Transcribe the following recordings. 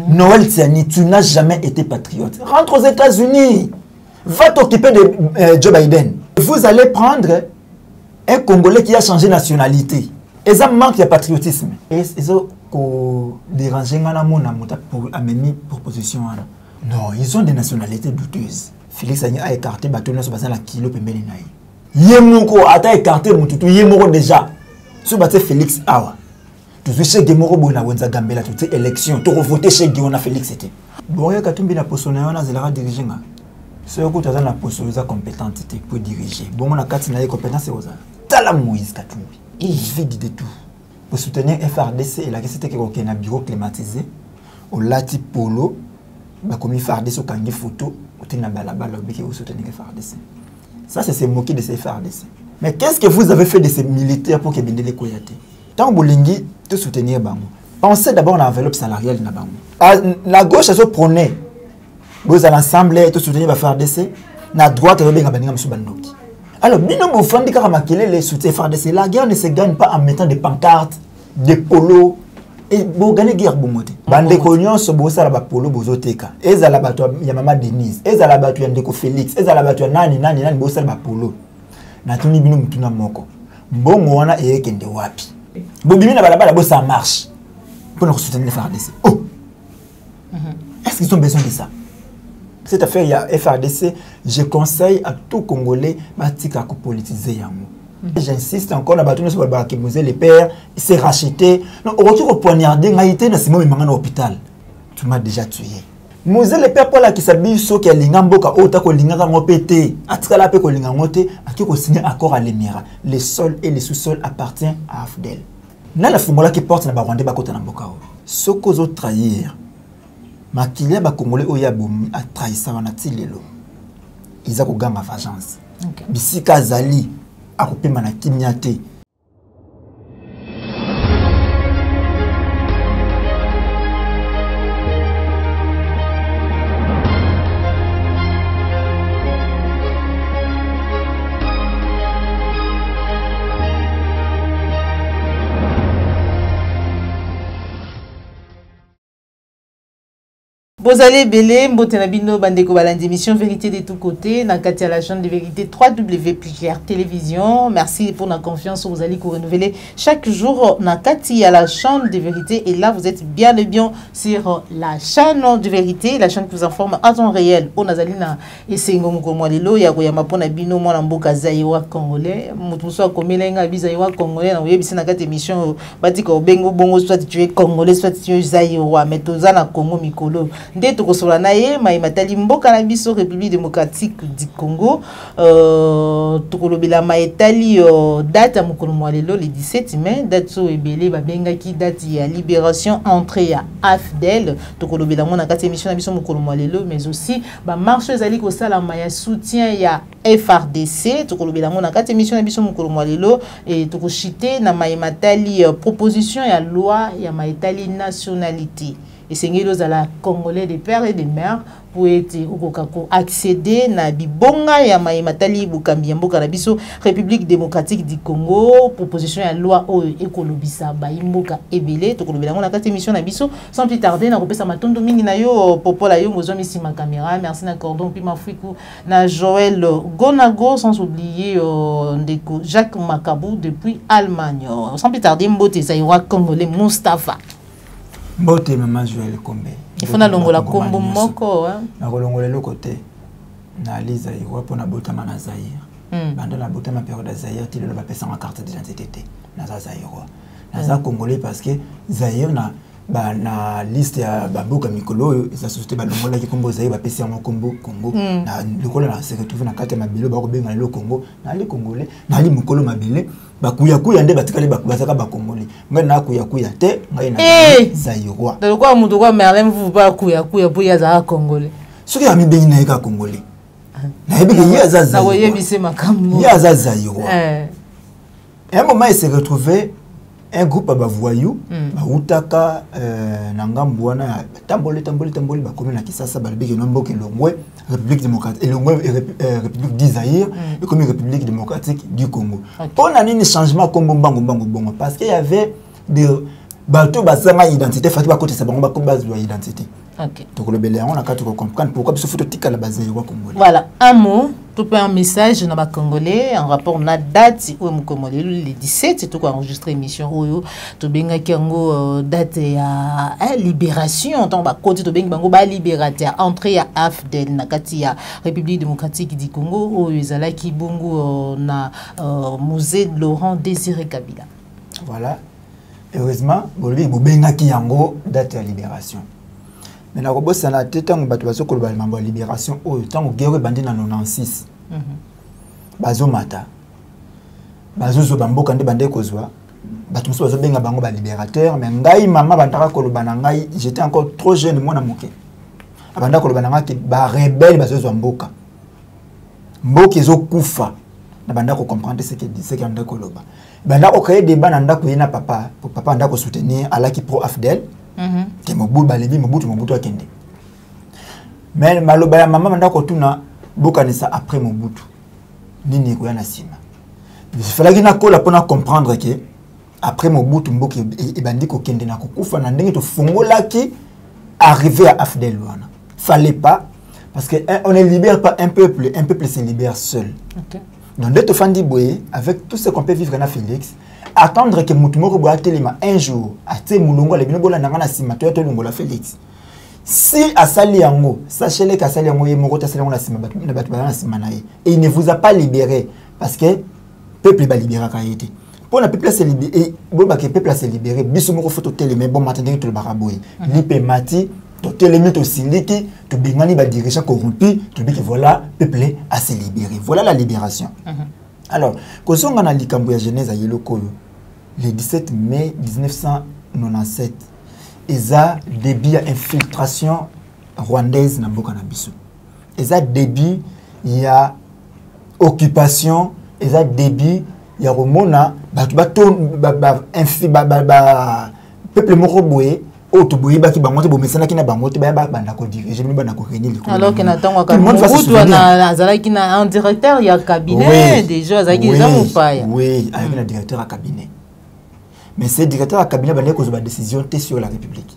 Noël Tiani, tu n'as jamais été patriote. Rentre aux États-Unis. Va t'occuper de Joe Biden. Vous allez prendre un Congolais qui a changé de nationalité. Et ça manque de patriotisme. Et ça déranger pour amener proposition. Non, ils ont des nationalités douteuses. Félix a écarté Batouna sur la kilo pembeni naï. Yemoko a écarté Mututu Yemoko déjà. Sur Félix Awa. Tu sais chez Gemoro Bona Wenza Gambela toutes ces élections. Tu voté chez Guillaume Félix c'était. Bon, il y a Katumbi la poste on a zéla diriger. C'est au coup de la poste compétente pour diriger. Bon, on a 4 compétences c'est aux Tala Moïse Katumbi. Il vide de tout. Pour soutenir FRDC, il a c'était qu'il y a un bureau climatisé. Au Lati Polo, bah comme FRDC au Kangi photo, au Tina Balabala, qui vous soutenir FRDC. Ça c'est se moquer de ces FRDC. Mais qu'est-ce que vous avez fait de ces militaires pour qu'ils viennent les Koyate? Tant que vous te soutenir Bango. Pensez d'abord à l'enveloppe salariale de Bango. La gauche elle se prônait. Vous à l'ensemble te soutenir va FRDC. La droite elle va bien Bandoki. Alors, bino mo fandi kaka makele les soutiens FRDC. La guerre ne se gagne pas en mettant des pancartes, des polos. Et bo gagner guerre bomote. Bande konyon so bo sala ba polo bozoteka. Eza la bato ya mama Denise, eza la bato ya Ndeko Félix, eza la bato ya nani bo sala ba polo. Na tuni bino mutuna moko. Mbongo wana eyekende wapi. Bo bimina balabala bo ça marche. Pour nous soutenir les FRDC. Oh. Est-ce qu'ils ont besoin de ça? Cette affaire, il y a FRDC, je conseille à tout Congolais de politiser. J'insiste encore, les pères, c'est racheté. Au retour au poignardé, il y a un hôpital. Tu m'as déjà tué. Mosé les pères, qui s'habillent, ceux qui ont lingamboka, autant que lingambo pété, à travers la lingamoté, à qui ont signé accord à l'émirat. Les sols et les sous-sols appartiennent à AFDEL. Là, la fumola qui porte la barande, ceux qui ont trahir. Makilia ba Congolais oya bomi a trahi ça wana tilelo. Iza ko ganga vengeance. Bisika zali a ko pema na kimnyate. Bozale Belé, Mbotenabino, Bandeko Balandi, émission Vérité de tous côtés, dans la chaîne de vérité 3W Plier Télévision. Merci pour la confiance, vous allez renouveler chaque jour dans la chaîne de vérité. Et là, vous êtes bien et bien sur la chaîne de vérité, la chaîne qui vous informe à temps réel. On a Zalina et Sengo Mukomwalilo, Yagoyama Ponabino, Mwanamboka Zaïwa Congolais, Moutouswa Komelenga, Bizaïwa Congolais, dans cette émission, Batiko Bengo Bongo, soit tu es Congolais, soit tu es Zaïwa, mais tous à Congo Mikolo. Dès que vous avez Maïmatali Mboka na biso République démocratique du Congo, Tokolobela Maïtali date à Mokolomwalelo le 17 mai, date so ebele babenga ki date ya libération entrée à AFDEL, Tokolobela mona kati émission na biso Mokolomwalelo, mais aussi ba marche ezali ko sala maya soutien ya FRDC, Tokolobela mona kati émission na biso Mokolomwalelo et tokochité na Maïmatali proposition ya loi ya Maïtali nationalité. Et c'est la Congolais des pères et des mères pour accéder à Bibonga et Maïmatali Boukambiambo Karabiso, République démocratique du Congo, proposition à loi au Ekolobisa, Baimboka Ebele, Tokolobela, on a 4 émissions Nabiso, sans plus tarder, na repesa matondo mingi na yo, Popola yo, mozo misi ma caméra, merci na cordon, puis ma fouikou, na Joël Gonago, sans oublier Jacques Makabou depuis Allemagne. Sans plus tarder, Mbote Zaïwa Congolais Mustafa. Mbote maman Joël Kombe. Il faut na longola kombo moko na longola le côté na Lisa Iwa pour na botama na Zaïre. Bando na botama période Zaïre ti le ba pesa en carte d'identité na Zaïre. Na za congolais parce que Zaïre na liste ya baboka mikolo sa société ba longola ki kombo Zaïre ba pesa en kombo Congo. Na le kola na se retrouver na carte mabilo ba ko benga le Congo na les congolais na li mukolo mabile bakuya kuya nde batikale bakubasaka ba congolais ngai na kuya kuya te ngai na Zaïrois de quoi mutu kwa Merlin vous ba kuya kuya pour ya za congolais soki ami bengi na eka congolais na yebi ke ya za Zaïrois na yebise makambo ya za Zaïrois un moment il s'est retrouvé un groupe ba voyou ba utaka na ngambu wana tamboli ba komina Kisasa ba biki no mboke Longwe République démocratique et Longwe République du Zaïre et comme République démocratique du Congo. On a eu un changement comme bongo parce qu'il y avait des bato bazanga identité fati ba côté ça bango ba ko base de identité. OK. Donc le belé on a qu'à comprendre pourquoi biso faut tika la base wa congolais. Voilà, un mot, tout un message na ba congolais en rapport na date où congolais le 17 c'est tout quoi enregistrer émission oyo to benga kiango date ya libération tant ba côté to benga bango ba libérateur entrée à AFDEL na kati ya République démocratique du Congo oyo ezalaki bongo na musée Laurent Désiré Kabila. Voilà. Heureusement, bolobi bobenga kiango date ya libération. Mais na robosa na tetango bato baso ko ba libération oyo tango guerre bandi na 96. Bazo mata. Bazo zo bamboka nde bande kozwa. Bato muso bazo benga bango ba libérateur mais ngai mama bandaka ko lobana ngai j'étais encore trop jeune moi na moké. Abanda ko lobana ngai ba rebelle bazo zo mboka. Mboka ezo kufa. Na banda ko comprendre ce que dit ce que anda ko loba. Banda ko créer débat na ndako yena papa pour papa anda ko soutenir alaki pro AFDEL. Que Mobutu balebi Mobutu akende. Mais maloba ya mama manda ko tuna bokanisa après Mobutu. Nini ko yana sima. Il fallait na ko la pona comprendre que après Mobutu mboki e bandi ko kende na ko kufa na ndenge to fongolaki arriver à AFDEL wana. Fallait pas parce que on ne libère pas un peuple se libère seul. OK. Donc de Tofandi Boye avec tout ce qu'on peut vivre na Félix attendre que Moutumoko boa telema un jour ate mulongo le binobola nangana sima to to longola Félix si asali yango sachez-le qu'asali yango ye moko tasali yango na sima na batu na sima na ye et il ne vous a pas libéré parce que peuple ba libérer ka été pour le peuple se libérer et bon ba que peuple se libérer biso moko photo telema bon matin to le baraboy lipe mati to telemi to siliki to bengani ba dirigeant corrompu to bi que voilà peuple a se libérer voilà la libération. Alors kozonga na likambo ya genèse ya yeloko le 17 mai 1997 eza début à infiltration rwandaise na mboka na biso eza début ya occupation eza début ya romona peuple moko boye auto boye baki bango te bomesana kina bango te ba banda ko diriger mi banda ko réunir alors que natango ka Mobutu na azalaki na un directeur ya cabinet déjà azalaki déjà mopaya oui avec un directeur à cabinet. Mais ce directeur à cabinet a une décision sur la République.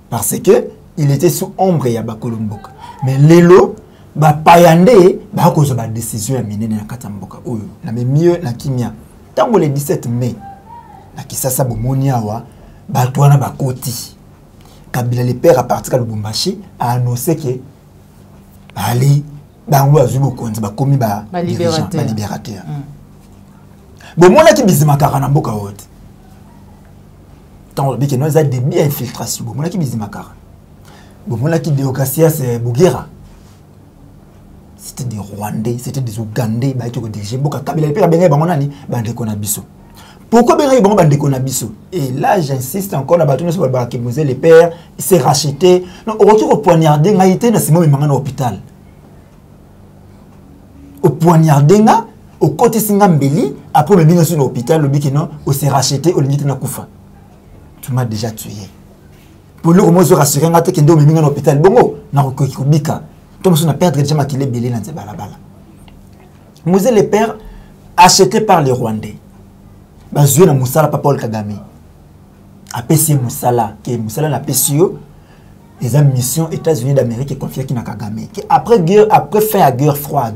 Parce que il était sous ombre ya Bakolomboka. Mais lelo ba payande ba kozo ba décision ya minene na katamboka oyo. Na mieux na kimia. Tango le 17 mai na kisasa bomoni awa batwana bakoti. Kabila le père à partir de Lubumbashi a annoncé que ali bango azubo konzi ba komi ba libérateur. Bon, moi, là, qui bizima karana mboka wote. Tant que nous avons des biens infiltration. Bon, moi, là, qui bizima karana. Bon, moi, là, qui déocratie, c'est Bouguera. C'était des Rwandais, c'était des Ougandais, bah, qui ont dirigé mboka. Kabila, le père, ben, bangonani, bande konabiso. Pourquoi ben, bande konabiso? Et là, j'insiste encore, la bataille sur le musée, le père, il s'est racheté. Donc, au retour au poignardé, n'a été dans ce moment, il m'a hôpital. Au poignardé, au côté Singambeli, après le bino sur l'hôpital, le bikino, on s'est racheté, au limite na koufa. Tu m'as déjà tué. Pour le moment, je rassure, on a été kendo à l'hôpital. Bongo, na okokubika. Tom on a perdu déjà ma kilé belé dans ce balabala. Musée le père acheté par les Rwandais. Bazoué na Moussala pas Paul Kagame. APC Moussala, qui est Moussala na PCO, les missions États-Unis d'Amérique confiées qui na Kagame. Après guerre, après fin à guerre froide.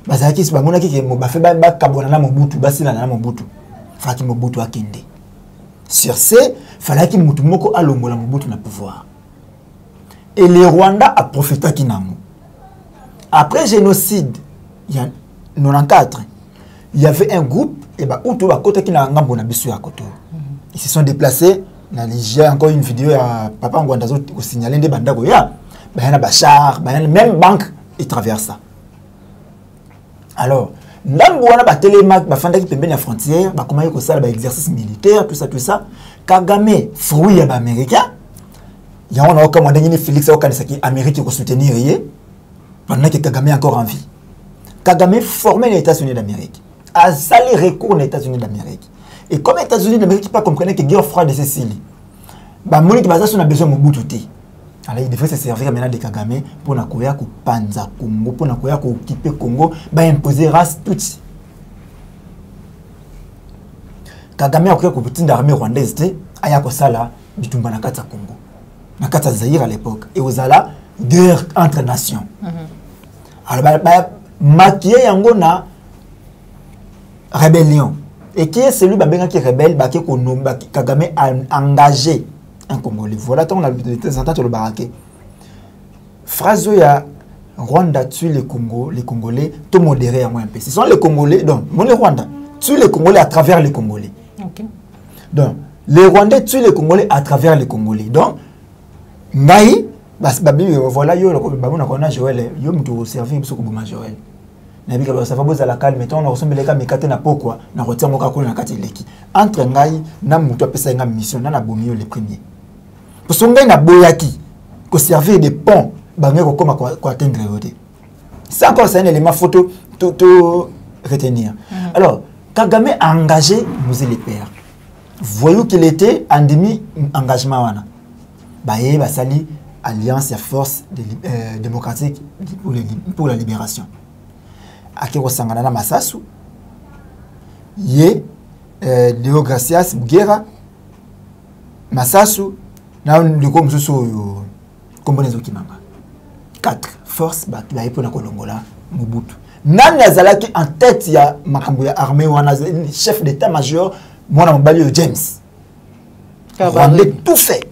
Bazaki sibamona ki ba fait ba kabona na Mobutu basila na Mobutu faki Mobutu akende sur ce fallait que mutu moko alongola Mobutu na pouvoir et le Rwanda a profité kinango après génocide il y a 94 il y avait un groupe et ba uto ba kota kina ngambo na biso ya koto ils se sont déplacés na Niger encore une vidéo ya papa Ngwanda zo ko signaler nde bandako ya ba yana ba char ba yana même banque et traverse ça. Alors, ndambo wana ba télémac ba fanda ki pembeni ya frontière ba comment ko sala ba exercice militaire tout ça Kagame fruit ya ba américain ya on a comme ndengini Félix au kanisa ki Amérique ko soutenir yé pendant que Kagame est encore en vie. Kagame formé les États-Unis d'Amérique a sali recours aux États-Unis d'Amérique et comme les États-Unis d'Amérique pas comprendre que guerre froide de Sicile ba moni ki baza na besoin Mobutu te. Alors il devrait se servir maintenant de Kagame pour na koya ko panza Congo pour na koya ko occuper Congo ba imposer race toute. Kagame a créé une armée rwandaise, aya kosala bitumba na kati ya Congo. Na kati ya Zaïre à l'époque. Et aux ala guerre entre nations. Alors, maquillé yango na rébellion. Et qui est celui qui est rebelle, qui Kagame a engagé un Congolais. Voilà, on a vu le baraquet. Phrase il y a Rwanda tue les Congolais, tout modéré à moins un peu. Ce sont les Congolais, donc, mon Rwanda tue les Congolais à travers les Congolais. Okay. Donc, les Rwandais tuent les Congolais à travers les Congolais. Donc, Naï, voilà, yo, on a Joël, yo, m'tou servi, m'sou koubouma Joël. Nabi ka ça va boza la calme, mettons, on ressemble les cas, mais kate na pourquoi, na retient mon kakou na kate leki. Entre Naï, na moutou apesa nga mission, na bomi yo les premiers. Parce que Naï na boyaki, ko servir des ponts, bango comme quoi atteindre yote. C'est encore un élément photo, tout retenir. Alors, Kagame a engagé Mosé les pères. Voyons qu'il était en demi-engagement. Baye Basali, Alliance et Force démocratique pour la libération. Akiro Sanganana Massasu, Yé, Léo Gracias, Bugera, Massasu, Naon Luko Msusu, Kombonezo Kimanga. 4 forces, Baye Pona Kolongola, Mobutu. Nan Nazalaki en tête, il y a Makambuya armée ou un chef d'état-major, moi, on balio James. Rwandais tout fait.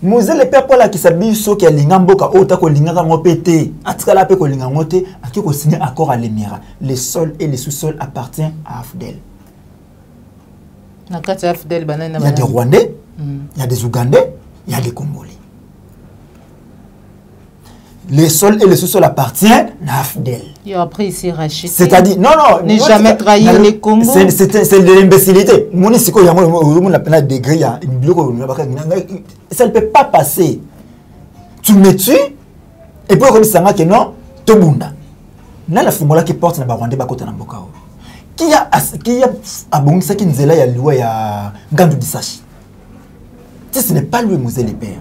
Mosé le père Paul qui s'habille sur qui a l'ingamboka ota ko linganga ngopete atikala pe ko lingangote aki ko signer accord à l'émirat. Les sols et les sous-sols appartiennent à Afdel. Na kati Afdel banana. Il y a des Rwandais, il y a des Ougandais, il y a des Congolais. Les sols et les sous-sols appartiennent à Afdel. Et après, il s'est racheté. C'est-à-dire, non. Ne jamais trahir les Congos. C'est de l'imbécilité. Ça ne peut pas passer. Tu me tues, et puis comme ça, que non, tu bunda. Là, la fumula qui porte na Rwanda bakota na mbokao. Qui a abongi ça qui nous est là, il y a loi, il y a Gandu Disachi. Ce n'est pas lui, Mosé les pères.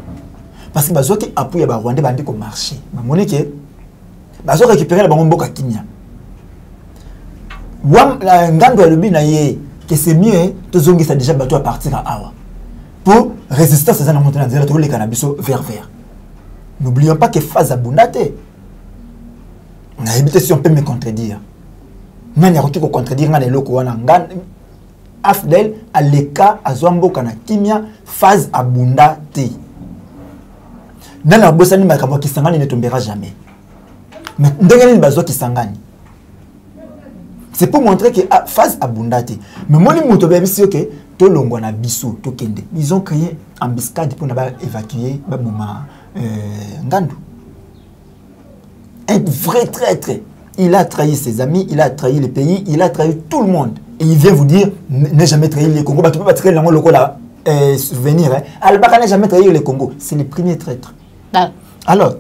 Parce que bazo qui appuie ba Rwanda bandi ko marché. Ba moneke bazo récupérer la bango ka Kenya. Wam la ngando ya lubina ye que c'est mieux to zongi ça déjà bateau à partir à Awa. Pour résister à ces montées dans tous les cannabis vers. N'oublions pas que phase abundate. On a évité si on peut me contredire. Nani a ko contredire ngane loko wana ngane Afdel aleka azwambo kana kimia phase abundate. Nana bosani makambo kisangani ne tombera jamais. Mais ndengeni bazo kisangani. C'est pour montrer que phase abundate. Mais moni muto ba bisi que to longwa na biso to kende. Ils ont créé embuscade pour na ba évacuer ba buma Ngandu. Un vrai traître. Il a trahi ses amis, il a trahi le pays, il a trahi tout le monde. Et il vient vous dire ne jamais trahir les Congo, tu peux pas trahir le Congo là souvenir hein. Albaka n'a jamais trahi les Congo, c'est le premier traître. Alors,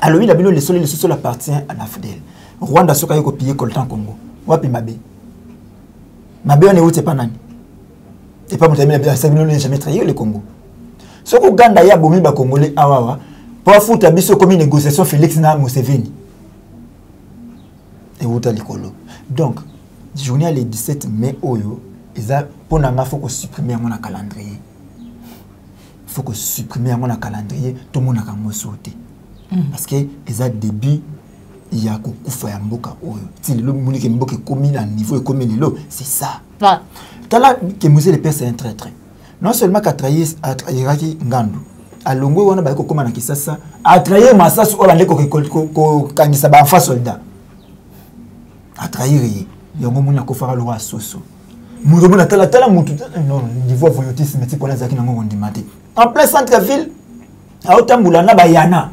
alors il a bien le sol et le sous-sol appartient à l'Afdel. Rwanda soka yoko piller Coltan Congo. Wapi Mabe. Mabe on est où c'est pas nani. Et pas monter mais ça n'a jamais trahi le Congo. Soko Uganda ya bomi ba Congolais awawa. Pour foutre biso comme une négociation Félix na Museveni. Et où t'as l'écolo. Donc, journée le 17 mai oyo, ils a pour nanga faut que supprimer mon calendrier. Faut que supprimer mon calendrier tout le monde a sauté. Parce que ils a début il y a kufa ya mboka oyo. Si le monde qui mboka commis à niveau comme le c'est ça. Tala que Mosé le père c'est un traître. Non seulement qu'a trahi Ngandu. Alongo wana ba ko koma na Kisasa, a trahi Masasu o bande ko kangisa ba fa soldat. A trahi yango mona ko fara lo asoso. Mundo mona tala mutu non niveau voyoutisme ti kona zaki nango ndimate. En plein centre-ville, à Otambula na bayana.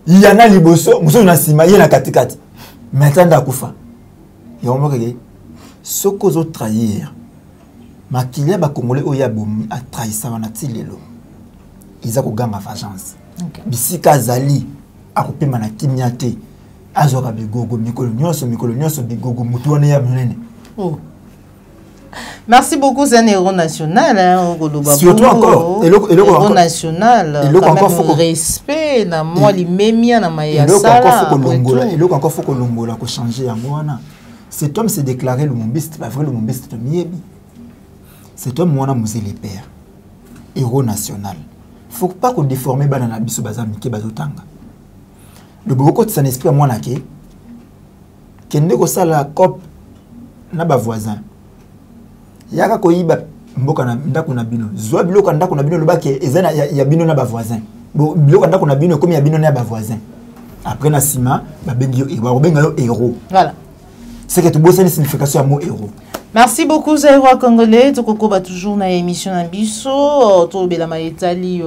Yana liboso, muso na sima yena katikati. Maintenant kufa. Yango mokeke soko zo trahir. Makilia ba Congolais oya bomi a trahi ça wana tilelo. Iza ko ganga vengeance. Bisika zali akopema na kimnyate. Azoka bigogo mikolo nyonso bigogo mutu wana ya munene. Oh. Merci beaucoup, c'est un héros national. Hein, surtout encore, héros national. Il encore respect, na moi, les mémiens, na il encore faut que l'ongola, faut changer à moi. Cet homme s'est déclaré Lumumbiste, pas vrai Lumumbiste, cet homme, moi, on les pères. Héros national. Il ne faut pas qu'on déforme Banana Biso Bazam Mike Bazotanga. Le beaucoup de son esprit, moi, nake, qu'il ne reçoit la COP, n'a pas voisin. Yaka koyiba mboka na ndako na bino. Zwa biloko ndako na bino loba ke ezana ya bino na ba voisin. Bo biloko ndako na bino comme ya bino na ba voisin. Après na sima ba bengi yo héros. Voilà. C'est que tu bosses une signification à mot héros. Merci beaucoup Zaïrois Congolais. Tokoko ba toujours na émission na biso. Tobela maetali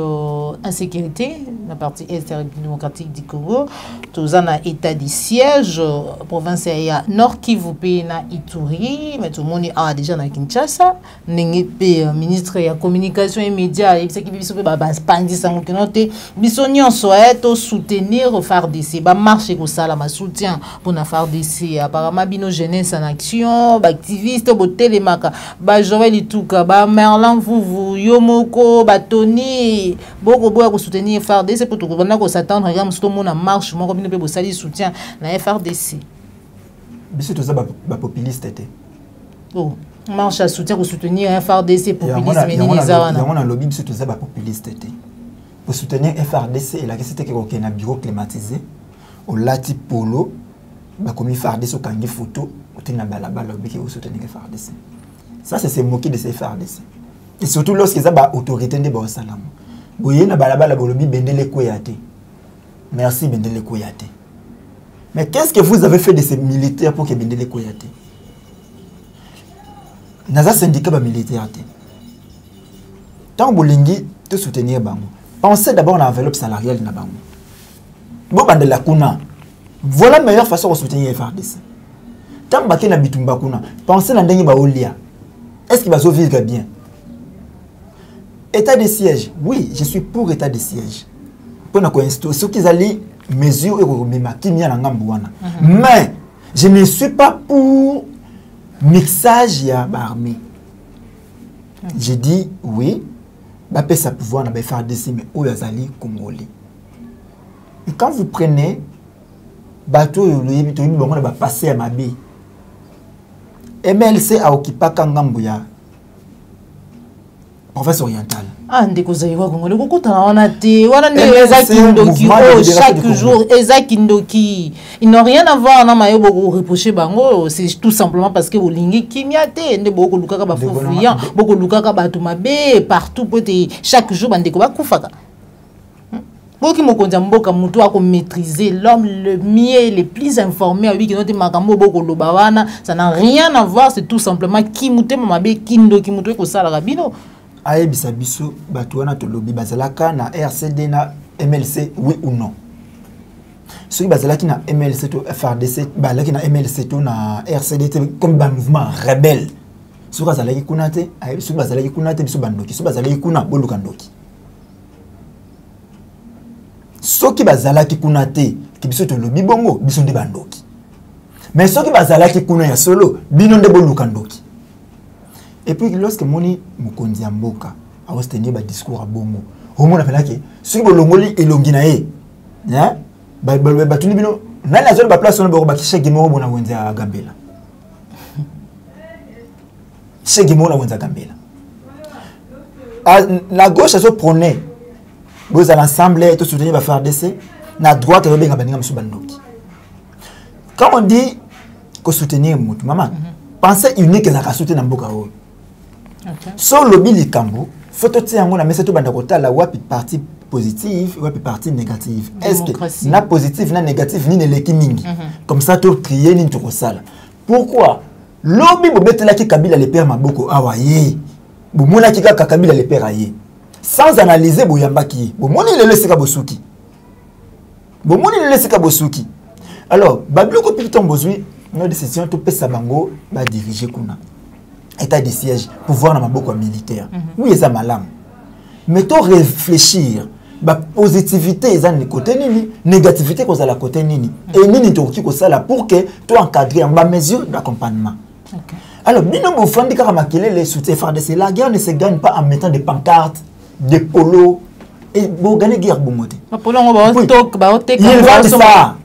insécurité la partie est démocratique du Congo. Tozana état de siège province ya Nord Kivu pe na Ituri. Mais tout le monde a déjà na Kinshasa. Ndenge pe ministre ya communication et médias et qui biso pe ba pandi sango kenote biso nyonso to soutenir FARDC ba marche ko sala ma soutien pour na FARDC apparemment bino jeunesse en action ba activiste botelemaka ba Joël Ituka ba Merlin Vuvu Yomoko ba Tony boko boya ko soutenir FARDC pour tout ko s'attendre regarde tout le monde en marche moko bino pe bo sali soutien na FARDC biso to za ba populiste té oh marche à soutien pour soutenir FARDC populisme et nizana yango na lobby biso to za ba populiste té pour soutenir FARDC et la question c'était que na bureau climatisé au lati polo ba komi FARDC au kangi photo na balabala qui au soutenir FARDC. Ça c'est se moquer de ces FARDC. Et surtout lorsqu'ils ont ba autorité de ba salam. Boye na balabala bolobi Bendele Koyate. Merci Bendele Koyate. Mais qu'est-ce que vous avez fait de ces militaires pour que Bendele Koyate? Naza syndicat ba militaire té. Tant bolingi te soutenir bango. Pensez d'abord à l'enveloppe salariale na bango. Bo bandela kuna. Voilà la meilleure façon de soutenir FARDC. Tant que na bitumba kuna, pensez na ndenge ba olia. Est-ce qu'il va vivre bien? État de siège. Oui, je suis pour état de siège. Pour na ko institution ceux qui allaient mesure et remema kimia na ngambu wana. Mais je ne suis pas pour mixage ya armée. J'ai dit oui, ba pesa pouvoir na ba FARDC mais o yazali congolais. Et quand vous prenez bateau le yebi to bango na ba passer à Mabi. MLC a occupé Kangambuya, province orientale. Ah, ndeko Zaïrois Congolais, kokota wana te, wana ne ezaki ndoki chaque jour, ezaki ndoki. Ils n'ont rien à voir na mayo boko reprocher bango, c'est tout simplement parce que bolingi kimia te, nde boko lukaka ba fofuyant, boko lukaka ba tumabe partout peut chaque jour bandeko ba kufaka. Qui me maîtriser l'homme le mieux, le plus informé, ça n'a rien à voir, c'est tout simplement qui mute mamabe kindo qui mute ko sala rabino. Aye bisabiso batuana to lobby bazalaka na RCD na MLC oui ou non. Ceux qui bazalaki na MLC to FARDC balaki na MLC to na RCD comme un mouvement rebelle. Ceux qui bazalaki kunate, aye ceux qui bazalaki kunate biso bandoki, ceux qui bazalaki kuna bolukandoki. Soki bazalaki kuna te ki biso to lobi bongo biso nde bandoki mais soki bazalaki kuna ya solo bino nde boluka ndoki. Et puis lorsque moni mokonzi ya mboka aostenir ba discours a bongo omona pelaki soki bolongoli elongi na ye hein ba tuni bino nani azoli ba place on ba ba kishege mo bona wenza Gambela shege mo na wenza Gambela la gauche aso prôner vous à l'ensemble tout soutenir va faire FARDC na droite va benga baninga musu bandoki. Quand on dit que soutenir mutu maman pensez unique na ka soutenir mboka o. So lobby likambo photo ti yango na mesa to banda kotala wapi partie positive wapi partie négative. Est-ce que na positive na négative ni neleki mingi comme ça to trier ni to kosala. Pourquoi lobby bobetela ki Kabila le père maboko awaye bomona ki ka Kabila le père aye sans analyser boyambaki bomoni le leseka bosuki bomoni le leseka bosuki. Alors babiloko piton bozui nos décisions to pesa bango ba diriger kuna état de siège pouvoir na maboko militaire. Oui eza malamu mais to réfléchir ba positivité eza ni côté nini négativité ko za la côté nini et nini to ki ko sala pour que to encadrer en ba mesure d'accompagnement. Alors bino bo fandi kaka makele les soutiens FARDC la guerre ne se gagne pas en mettant des pancartes des polos et bon gagner guerre bon moté. Polo on va stock ba otek ça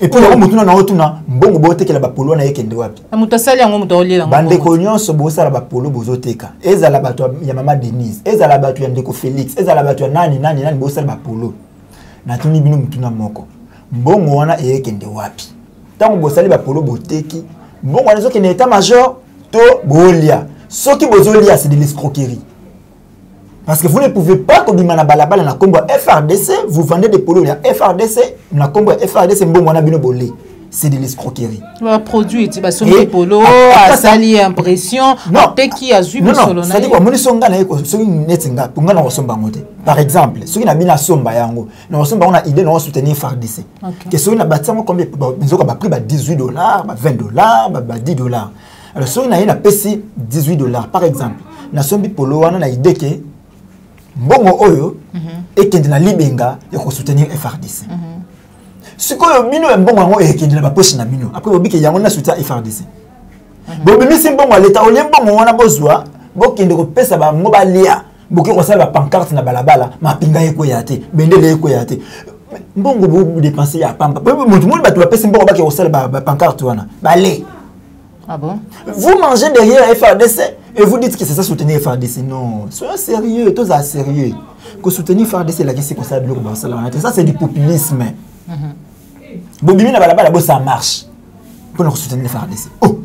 Et puis on mutuna na otuna mbongo botekela ba polo na yekende wapi. Amutasali yango mutolia yango. Bande ko nyonso bosala ba polo bozoteka. Ezala bato ya mama Denise, ezala bato ya ndeko Felix, ezala bato ya nani bosala ba polo. Na tuni bino mutuna moko. Mbongo wana yekende wapi. Tango bosali ba polo boteki, mbongo wana zo kene état major to bolia. Soki bozolia c'est de l'escroquerie. Parce que vous ne pouvez pas comme na balabala na kombo FRDC, vous vendez des polos ya FRDC, na kombo FRDC mbongo na bino bolé. C'est de l'escroquerie. Va produit tu ba sombi polo, a sali impression, teki a zui solo na. Ça dit quoi moni songa na eko soki netinga punga na osomba ngote. Par exemple, soki na bina somba yango, na osomba on a idée na soutenir FRDC. Que soki na batango combien nzoka ba prix ba $18, ba $20, ba $10. Alors soki na ina pesi $18 par exemple. Na sombi polo wana na idée que bongo oyo ekende na libenga ya ko soutenir FRDC. Sikoyo mino mbongo ngo ekende na ba poche na mino. Après obike yango na soutenir FRDC. Bo bimisi mbongo leta ole mbongo wana bozwa, bokende ko pesa ba ngo ba lia, boki ko sala ba pancarte na balabala, mapinga yeko yate, bendele yeko yate. Mbongo bo dépenser ya pamba. Bo mutu ba tu ba pesa mbongo ba ki ko sala ba pancarte wana. Balé. Ah bon? Vous mangez derrière FRDC et vous dites que c'est ça soutenir FRDC. Non, soyez sérieux, tous à sérieux. Que soutenir FRDC, là, c'est comme ça, ça c'est du populisme. Bobimi na balabala, ça marche. Pour nous soutenir FRDC. Oh!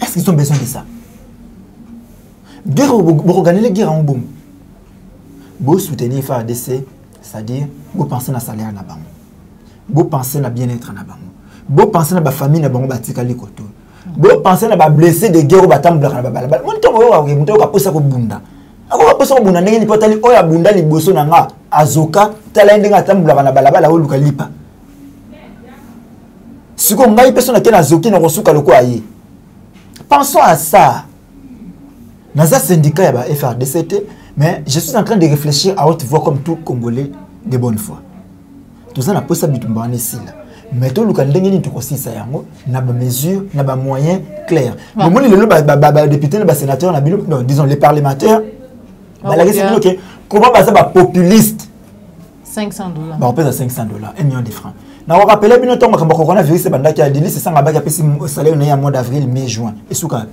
Est-ce qu'ils ont besoin de ça? Guerre, vous regardez les guerres en boum. Vous soutenir FRDC, c'est-à-dire, vous pensez à la salaire là-bas. Vous pensez à bien-être là-bas. Vous pensez à la famille na bango batika likoto. Vous pensez à la blessé de guerre batambla na balabala. Monto ka posa ko bunda. Ako posa ko bunda ndenge ni potali oya bunda liboso na nga azoka tala ndenge atambla na balabala o luka lipa. Siko ngai personne na zoki na kosuka loko aye. Pensons à ça. Naza syndicat ya ba FRDC, mais je suis en train de réfléchir à haute voix comme tout Congolais de bonne foi. Tout ça na posa bitumba ici là. Mais tout le monde a tout aussi ça yango na ba mesure na ba moyens clairs. Mais moi le député le sénateur na disons les parlementaires la question que comment ça va populiste $500. Bah on pèse à $500, $1 million. Na on rappelle bino tonga kamba coronavirus c'est banda ki a délit c'est ça ngaba ki pesi salaire na mois d'avril, mai, juin. Et souka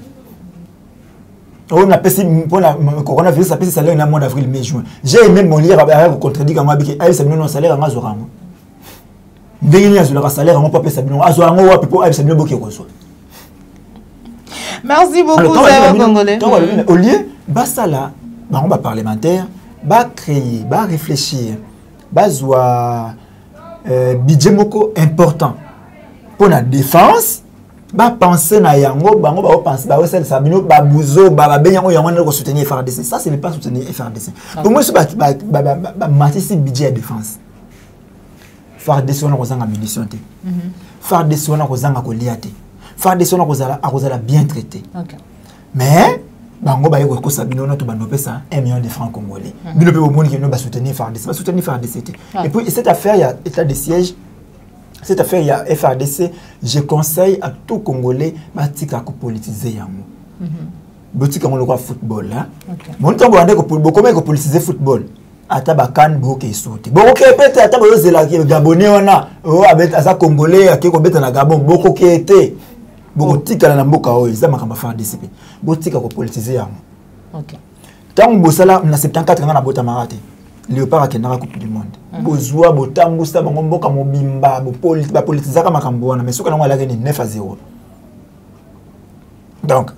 on a pesi pour la coronavirus ça pesi salaire na mois d'avril, mai, juin. J'ai même mon lire avec contredit quand moi bi que c'est non salaire nga zorango. Merci beaucoup, Congolais. Au lieu, ça là, on va parlementaire, va créer, va réfléchir, va budget moko important pour la défense, va penser na yango, va penser, va essayer sabino, va bouzo, va bien yango soutenir FRDC. Ça c'est ne pas soutenir FRDC. Pour moi c'est matisi budget de défense. FARDC wana kozanga munition te. FARDC wana kozanga kolia te. FARDC wana kozala bien traité. OK. Mais bango ba yeko sabino na to banope ça 1 million de francs congolais. Bino pe bomoni ki no ba soutenir FARDC, ba soutenir FARDC te. Et puis cette affaire il y a état de siège. Cette affaire il y a FARDC, je conseille à tout Congolais ba tika ko politiser yango. Botika mo lokwa football là. OK. Mon temps bande ko politiser football. Ata bakan boke sauté boko kepete ata bozela ki gabonais wana o abeta za congolais akiko beta na Gabon boko kete boko tika na mboka oyo za makamba fa DCP botika ko politiser yango. OK. Tant bosala na 74 na bota marate Léopard akendaka coupe du monde bozwa botambusa bango mboka mobimba ba politisaka makambo wana mais soka na ngala ni 9-0. Donc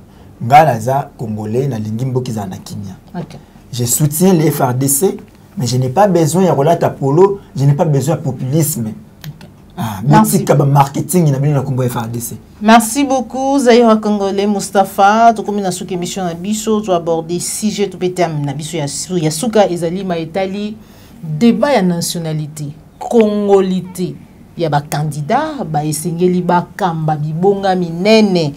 ngala za congolais na lingi mboki za na kimia. OK. Je soutiens les FARDC, mais je n'ai pas besoin de relate polo, je n'ai pas besoin de populisme. Merci. Marketing, merci beaucoup, Zahira Congolais, Mustapha. Tu comme une émission na biso, tu aborder sujet tout pété na biso ya suka ezali ma Italie débat ya nationalité, congolité. Ya ba candidat ba esengeli ba kamba bibonga minene.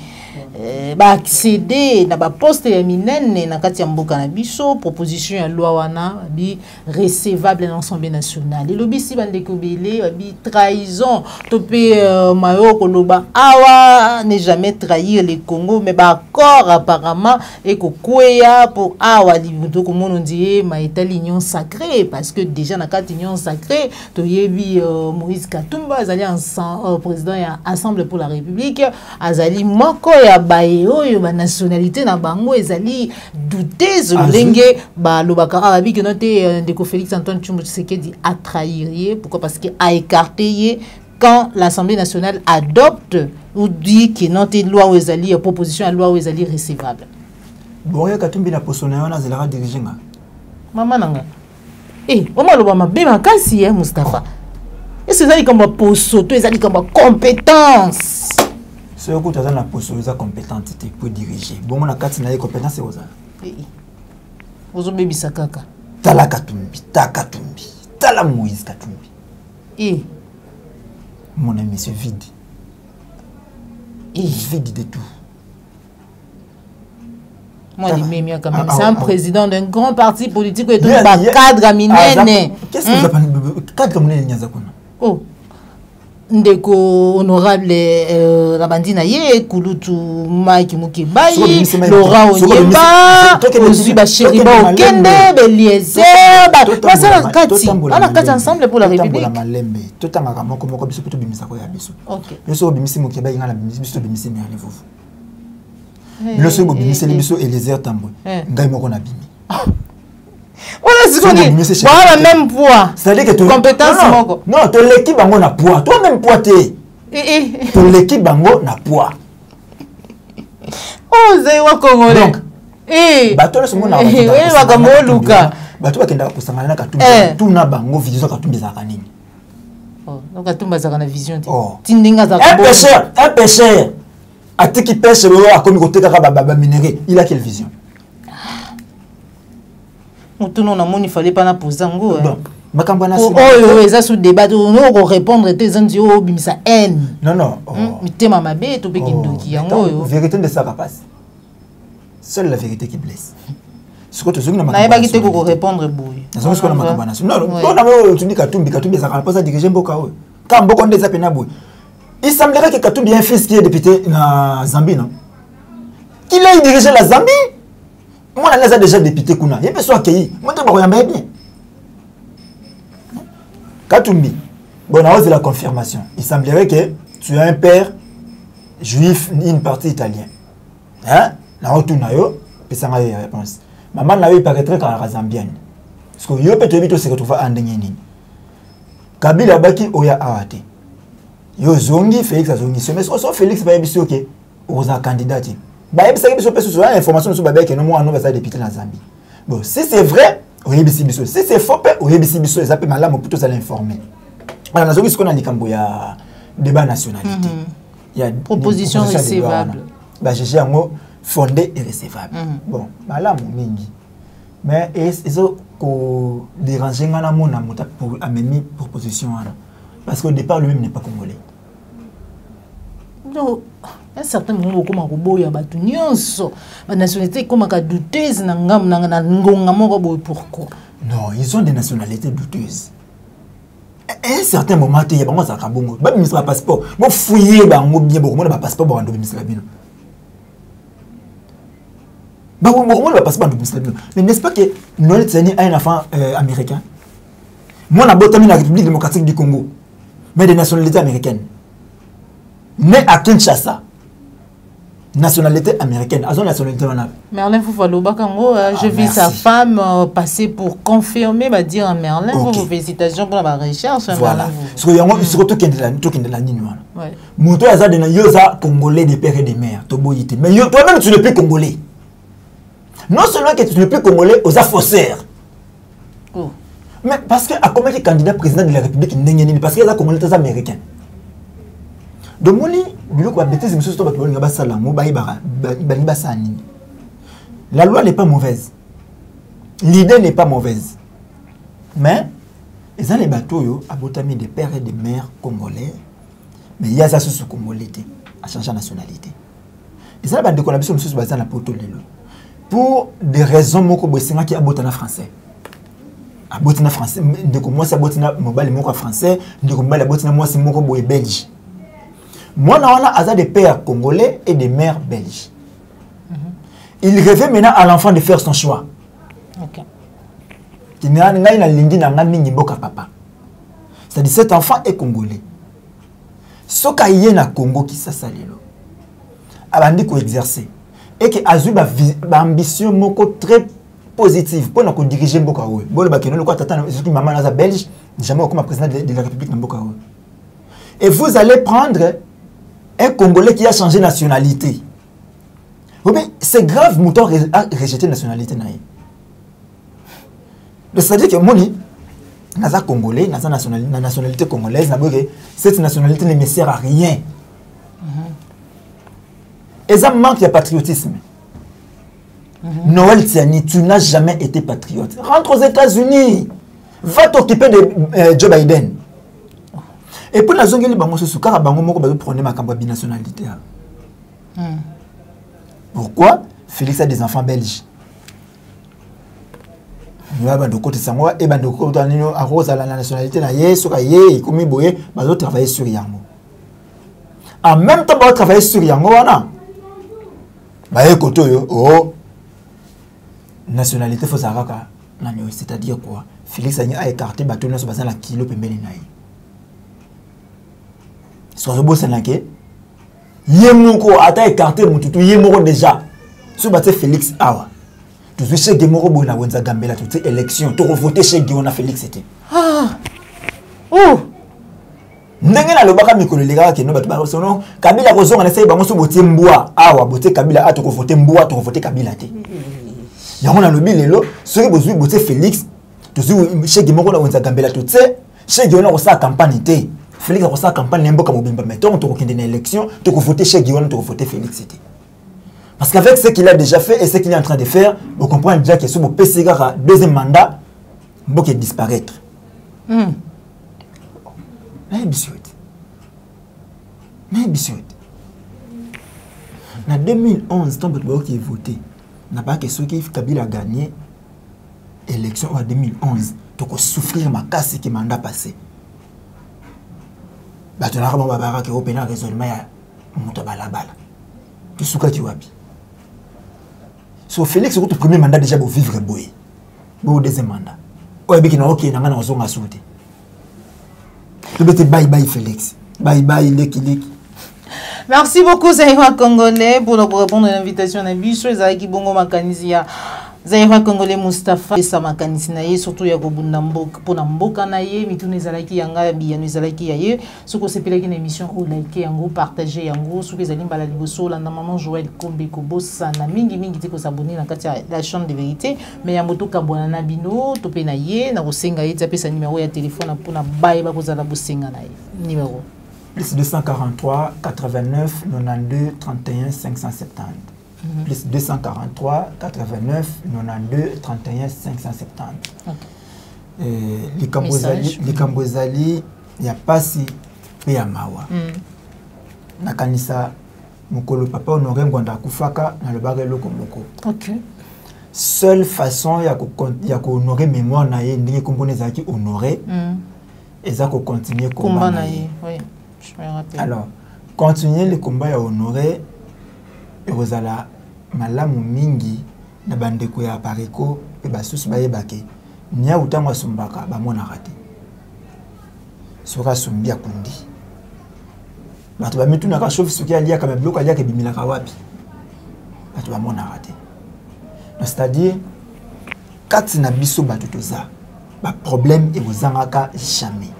accéder na ba poste ya minene na kati ya mboka na biso proposition ya loi wana bi recevable dans l'Assemblée nationale. Et lobisi bande ko belé bi trahison topé mayoko loba awa ne jamais trahir le Congo mais ba accord apparemment et ko kweya pour awa libuto ko mono ndie ma état l'union sacrée parce que déjà na kati union sacrée to yebi Moïse Katumba azali président ya Assemblée pour la République azali moko ya baye oyo ba nationalité na bango ezali douteuse lenge ba lobaka arabi que noté ndeko Félix Antoine Tshombo Tshisekedi a trahir pourquoi parce que a écarté quand l'Assemblée nationale adopte ou dit que notre loi ou ezali proposition à loi ou ezali recevable. Bon ya Katumbi na posona wana zelara dirigeant. Mama nanga. On m'a loba mabe makasi Mustafa. Est-ce que ezali comme poso to ezali comme compétence? C'est que tu as la posture compétente pour diriger. Bon, on a 4 compétences et aux autres. Vous avez ça kaka. Tala Katumbi, Tala Moïse Katumbi. Mon ami, c'est vide. Vide de tout. Moi, c'est un président d'un grand parti politique et tout le cadre à minene. Qu'est-ce que vous appelez cadre à minene? Oh. Ndeko honorable la bandina ye kulutu Mike Mukibai Laurent Onyemba Ozui Bacheriba Okende Beliezer basala kati ana kati ensemble pour la République tout en ramon comme biso to bimisa ko ya biso biso bimisi Mukibai ngala biso bimisi me alevo biso bimisi biso Eliezer Tambo ngai moko na bimi. Voilà ce qu'on dit. Voilà même poids. C'est-à-dire que tu compétence non, tu l'équipe bango na poids. Toi même poids t'es. Tu l'équipe bango na poids. Oh, c'est wa Congolais. Donc, bato le monde na. Wa Congolais Luka. Bato bakenda kusangana na Katumbi. Tout na bango vision Katumbi za kanini. Oh, donc Katumbi za kana vision. Tindinga za un pêcheur. Atiki pêche le a komi côté kaka baba minéré. Il a quelle vision? Tout non amoni il fallait pas na poser ngo makambo na oh eza sous débat on répondre tes anti o bimisa haine non mitema mabe to pe kindoki yango vérité de ça passe seule la vérité qui blesse ce que tu dis na yeba ki te ko répondre boy na ce que na makambo na non na tu dis Katumbi ça pas ça diriger mboka o quand mboko ndeza pena boy il semblerait que Katumbi est un fils qui est député na Zambie non qu'il a dirigé la Zambie. Moi, on a déjà député Kuna. Il peut soit accueilli. Moi, je vais bien. Katumbi, bon, on a osé la confirmation. Il semblerait que tu as un père juif ni une partie italien. Hein? Na retourna yo, puis ça m'a eu réponse. Maman n'a eu paraîtrait quand la zambienne. Parce que yo peut te se retrouver en dengenini. Kabila baki oya awate. Yo zongi Félix azongi. Mais so Félix ba yebiso ke oza candidat. Bah, il y a des informations sur Babel qui nous ont envoyé député dans Zambie. Bon, si c'est vrai, on y Si c'est faux, on y les appels malades pour tous aller informer. Alors, nous avons ce qu'on a dit quand il y a débat nationalité. Il y a proposition recevable. Bah, j'ai un mot fondé et recevable. Bon, malade mon mingi. Mais ils ont dérangé pour amener proposition parce qu'au départ lui-même n'est pas congolais. Non. Un certain moment comme Roboya Batunions, la nationalité comme à douteuse pourquoi? Non, ils ont des nationalités douteuses. À un certain moment, il y a pas ça kabongo. Ba ministre passeport. Mo fouiller ba mo bien beaucoup mon passeport ba ndo ministre bino. Ba mo passeport ndo ministre bino. Mais n'est-ce pas que Noël Tsani a un enfant américain? Moi na botami la République démocratique du Congo. Mais des nationalités américaines. Né à Kinshasa. Nationalité américaine, à son nationalité Merlin. Merlin Foufaloba Kango, j'ai vu sa femme passer pour confirmer, va dire à Merlin. Okay. Félicitations pour la recherche. Voilà. Surtout qu'il y a de la ligne. Mouto Azad de Yosa Congolais des pères et des mères. Mais toi-même, tu n'es plus Congolais. Non seulement que tu n'es plus Congolais, aux faussaires. Mais parce que, à combien de candidats président de la République, parce qu'il y a des Congolais américains. Donc, la loi n'est pas mauvaise. L'idée n'est pas mauvaise. Mais, ils ont les bateaux à botami des pères et des mères congolais. Mais il y a ça sous congolais à changer de nationalité. Et ça, la décollation de basée na poto lelo. Pour des raisons moko bosenga qui abotana français. Abotana français, ndeko moi ça abotana mobile moko français, ndeko mobile abotana moi c'est moko boye belge. Moi na wana aza des pères congolais et des mères belges. Il rêvait maintenant à l'enfant de faire son choix. OK. Qui n'a na lingi na ngani ngimboka papa. C'est-à-dire cet enfant est congolais. Soka yé na Congo qui ça salelo. Abandi ko exercer et que azu ba ambition moko très positive pour nous diriger mboka oyo. Bolo ba keno ko tata surtout maman naza belge, jamais comme président de la République mboka oyo. Et vous allez prendre un Congolais qui a changé de nationalité. C'est grave, Mouton a rejeté la nationalité. C'est-à-dire que Moni, naza Congolais, naza nationalité congolaise, cette nationalité ne me sert à rien. Et ça manque de patriotisme. Noël Tiani, tu n'as jamais été patriote. Rentre aux États-Unis. Va t'occuper de Joe Biden. Et pour la zone, il y a des problèmes avec la binationalité. Pourquoi? Félix a des enfants belges. Il y a des côtés sangois et des côtés à la nationalité. Il va travailler sur Yango. En même temps, il va travailler sur Yango. Oh, nationalité, il faut savoir. C'est-à-dire quoi? Félix a écarté Batouna sur la kilo pembeni naï. Soit le beau sénaké. Yemoko a écarté Moututu Yemoko déjà. Sur Baté Félix Awa. Tu sais chez Gemoro Bona Wenza Gambela, toutes ces élections. Tu as voté chez Guillaume Félix c'était. Ah! Oh! Ndengena le baka mikolo lega ke no batu ba sono Kabila ko zonga na sai ba moso boté mboa awa boté Kabila a to ko voter mboa to ko voter Kabila te. Yango na lobi lelo soki bozui boté Félix to zu chez Gemoro na Wenza Gambela toutes ces chez Guillaume ko sa campagne te. Félix a sa campagne n'imboka mobimba mais donc to ko kende na élection to ko voter chez Guillaume to ko voter Félix c'était. Parce qu'avec ce qu'il a déjà fait et ce qu'il est en train de faire, vous comprenez déjà que sur mon PCG deuxième mandat, il va disparaître. Mais en 2011, tant que qui est voté, n'a pas que ceux qui Kabila a gagné l'élection en 2011, donc souffrir ma casse qui mandat passé. Bah tu n'as pas que open raisonnement ya mutabala bala. Tu souka tu wapi. So Félix c'est votre premier mandat déjà pour vivre boy. Pour deuxième mandat. Ouais biki na OK na ngana ozonga souté. Tu bete bye bye Félix. Bye bye leki. Merci beaucoup Zaïra Congolais pour répondre à l'invitation à Bicho Zaïki Bongo Makanizia. Zaïra Congolais Mustafa et Samakanisi naye surtout ya kobunda mboka pona mboka naye mitune zalaki yanga biyano zalaki yaye soko sepelaki na émission o like yango partager yango soko ezali mbala liboso la maman Joël Kombe Kobosa na mingi te ko s'abonner na kati la chaîne de vérité mais ya moto kabwana na bino to pe na ye na kosenga ye tapesa numéro ya téléphone pona baye ba kozala bosenga na ye numéro plus 243 89 92 31 570 plus 243 89 92 31 570. Les Cambozali, il n'y a pas si peu à Mawa. Nakanisa Mokolo papa honoré Ngwanda Kufaka dans le barrel Lokomoko. Ok. Seule façon il y a honorer mémoire naïe n'est composé zaki honoré et ça continuer combat naïe. Oui, je me rappelle. Alors continuer le combat à honorer. Et vous allez malamu mingi na bandeko ya pareko et basusu bayebake nya utangwa sumbaka ba mona raté soka sumbia kundi bato ba mituna ka chauve soki alia ka bloc alia ke bimila ka wapi bato ba mona raté c'est-à-dire kati na biso bato toza ba problème et vous angaka jamais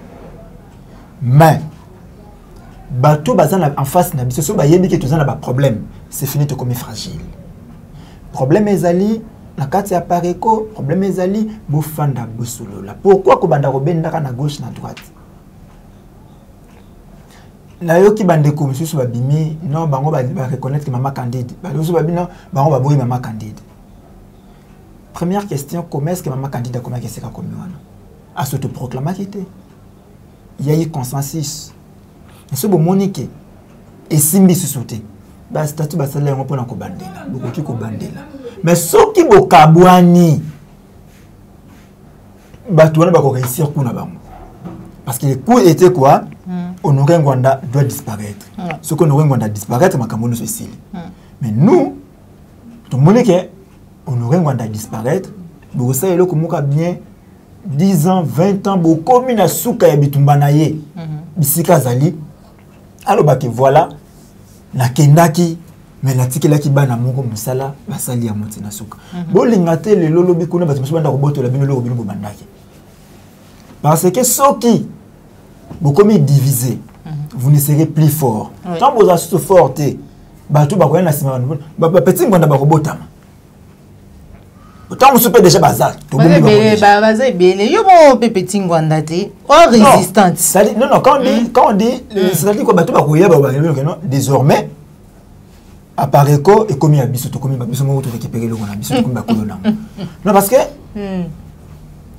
mais bato bazana en face na biso so ba yebi ke tozana ba problème c'est fini de comme fragile. Problème ezali na kati ya pareko, problème ezali bofanda bosolola. Pourquoi ko banda robenda na gauche na droite? Na yoki bande ko monsieur babimi non bango ba reconnaître que maman Candide. Ba so babina bango ba boyi maman Candide. Première question, comment est-ce que maman Candide a comment que c'est comme wana? A s'autoproclamer qui était. Il y a eu consensus. Ce bon monique et simbi sous-sauté. ba statut ba sala yango pona ko bandela bokoki ko bandela mais soki bokabwani bato wana bako réussir kuna bango parce que le coup était quoi Honoré Ngwanda doit disparaître ce que Honoré Ngwanda disparaître makambo no ceci mais nous tout le monde que Honoré Ngwanda disparaître bokosa eloko moka bien 10 ans 20 ans bokomi na suka ya bitumba na ye bisika zali alors que voilà na kendaki mais la tikelaki bana moko musala basali ya moti na suka bolingate le lolo bikuna batu banda koboto la bino lolo bino bandaki parce que soki bokomi divisé vous ne serez plus fort tant vous êtes fort batu bakoya na sima ba petit ngwanda bakobotama autant vous super déjà bazar to bazar bele yo mo petit ngwanda te en résistance non quand on dit c'est-à-dire que batu bakoya ba désormais apparaît ko et comme il y a biso to comme biso mo to récupérer le na biso comme ba kolona non parce que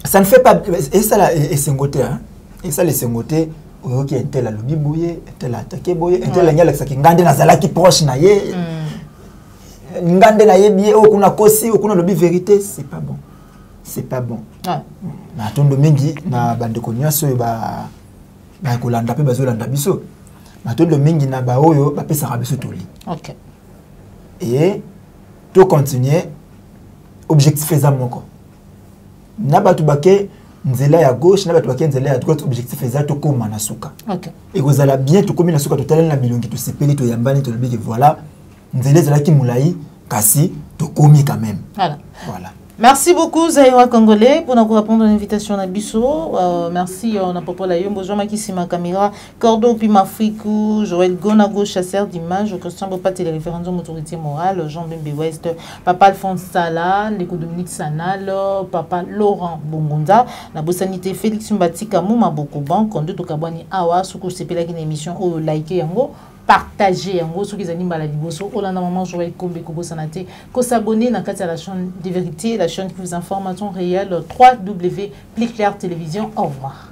ça ne fait pas et ça là et sengoté hein et ça les sengoté oyoki entel a lobi boye entel attaqué boye entel a nyala ki ngande na zalaki proche na ye ngande na ye bien okuna kosi okuna lobi vérité c'est pas bon na tondo mingi na bandeko nyaso ba kolanda pe bazolanda biso na tondo mingi na ba oyo ba pesa biso toli OK et tout continuer objectif faisant moko na batu bake nzela ya gauche na batu bake nzela ya droite objectif faisant to koma na suka OK et vous allez bien to komi na suka to tala na bilongi to sepeli to yambani to lobi voilà nzela zala ki mulai kasi to komi quand même voilà. Merci beaucoup Zaïra Congolais pour nous répondre à l'invitation à Bisso. Merci on a propos la yombo Jean Makissima caméra Cordo Pima Frikou Joël Gonago chasseur d'images Christian Bopat et les référendums autorité morale Jean Bembe West Papa Alphonse Sala Ndeko Dominique Sanal Papa Laurent Bongonda na bosanité Félix Mbatika Mouma Bokoban Kondo Tokabwani Awa Soukou sepela ki na émission o like yango partager yango ceux qui animent la liboso Olanda maman Joël Kombe Kobo Sanate ko s'abonner na la chaîne de vérité la chaîne qui vous informe en temps réel 3W Plus Clair Télévision. Au revoir.